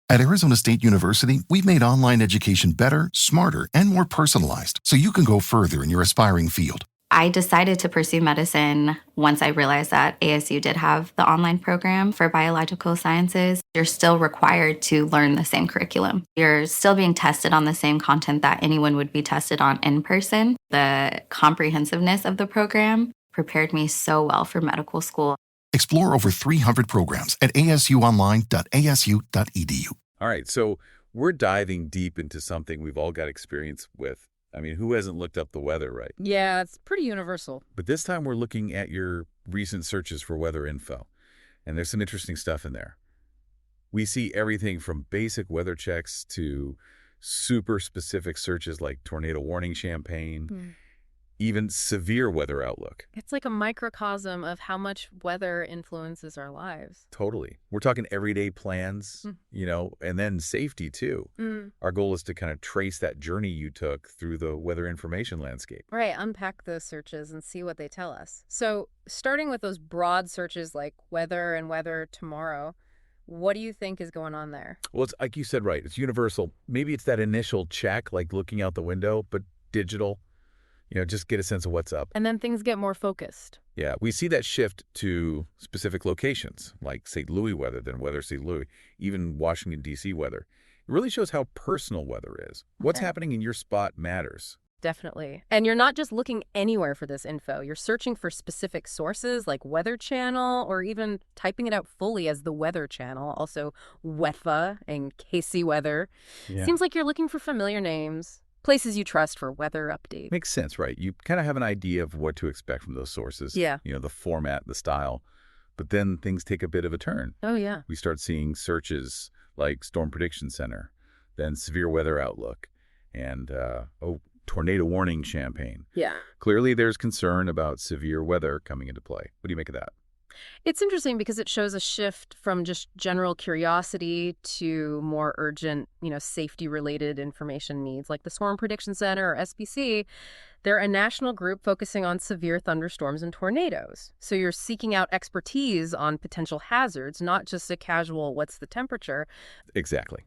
At Arizona State University, we've made online education better, smarter, and more personalized so you can go further in your aspiring field. I decided to pursue medicine once I realized that ASU did have the online program for biological sciences. You're still required to learn the same curriculum. You're still being tested on the same content that anyone would be tested on in person. The comprehensiveness of the program prepared me so well for medical school. Explore over 300 programs at asuonline.asu.edu. All right, so we're diving deep into something we've all got experience with. I mean, who hasn't looked up the weather, right? Yeah, it's pretty universal. But this time we're looking at your recent searches for weather info, and there's some interesting stuff in there. We see everything from basic weather checks to super specific searches like tornado warning Champaign, even severe weather outlook. It's like a microcosm of how much weather influences our lives. Totally. We're talking everyday plans, and then safety too. Our goal is to kind of trace that journey you took through the weather information landscape. Right, unpack those searches and see what they tell us. So starting with those broad searches like weather and weather tomorrow, what do you think is going on there? Well, it's like you said, right, it's universal. Maybe it's that initial check, like looking out the window, but digital. Just get a sense of what's up. And then things get more focused. Yeah, we see that shift to specific locations, like St. Louis weather, then weather St. Louis, even Washington, D.C. weather. It really shows how personal weather is. What's happening in your spot matters. Definitely. And you're not just looking anywhere for this info. You're searching for specific sources like Weather Channel, or even typing it out fully as the Weather Channel, also WEFA and KC Weather. Yeah. Seems like you're looking for familiar names. Places you trust for weather updates. Makes sense, right? You kind of have an idea of what to expect from those sources. Yeah. The format, the style. But then things take a bit of a turn. Oh, yeah. We start seeing searches like Storm Prediction Center, then Severe Weather Outlook, and, tornado warning Champaign. Yeah. Clearly, there's concern about severe weather coming into play. What do you make of that? It's interesting because it shows a shift from just general curiosity to more urgent, safety-related information needs, like the Storm Prediction Center or SPC. They're a national group focusing on severe thunderstorms and tornadoes. So you're seeking out expertise on potential hazards, not just a casual, what's the temperature? Exactly.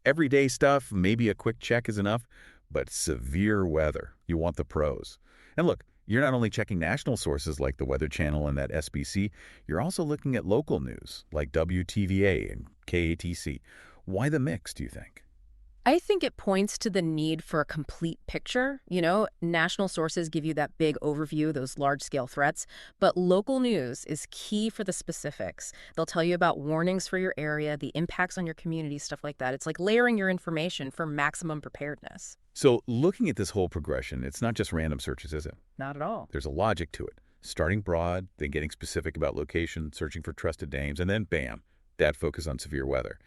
Everyday stuff, maybe a quick check is enough, but severe weather, you want the pros. And look, you're not only checking national sources like the Weather Channel and that SBC, you're also looking at local news like WTVA and KATC. Why the mix, do you think? I think it points to the need for a complete picture. National sources give you that big overview, those large-scale threats, but local news is key for the specifics. They'll tell you about warnings for your area, the impacts on your community, stuff like that. It's like layering your information for maximum preparedness. So looking at this whole progression, it's not just random searches, is it? Not at all. There's a logic to it. Starting broad, then getting specific about location, searching for trusted names, and then bam, that focus on severe weather.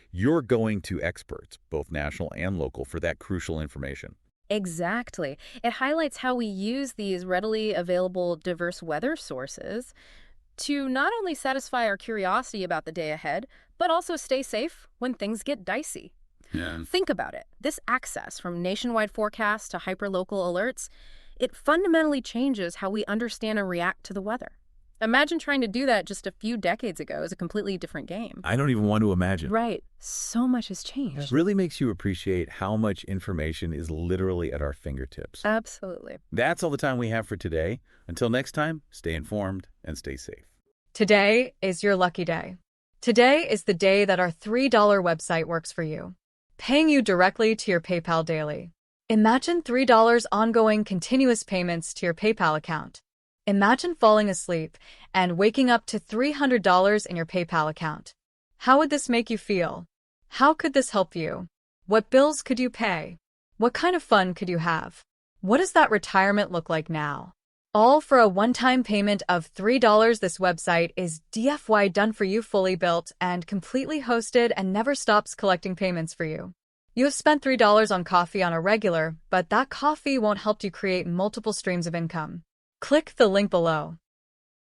You're going to experts, both national and local, for that crucial information. Exactly. It highlights how we use these readily available diverse weather sources to not only satisfy our curiosity about the day ahead, but also stay safe when things get dicey. Yeah. Think about it. This access from nationwide forecasts to hyperlocal alerts, it fundamentally changes how we understand and react to the weather. Imagine trying to do that just a few decades ago. It was a completely different game. I don't even want to imagine. Right. So much has changed. It really makes you appreciate how much information is literally at our fingertips. Absolutely. That's all the time we have for today. Until next time, stay informed and stay safe. Today is your lucky day. Today is the day that our $3 website works for you, paying you directly to your PayPal daily. Imagine $3 ongoing continuous payments to your PayPal account. Imagine falling asleep and waking up to $300 in your PayPal account. How would this make you feel? How could this help you? What bills could you pay? What kind of fun could you have? What does that retirement look like now? All for a one-time payment of $3. This website is DFY done for you, fully built and completely hosted, and never stops collecting payments for you. You have spent $3 on coffee on a regular, but that coffee won't help you create multiple streams of income. Click the link below.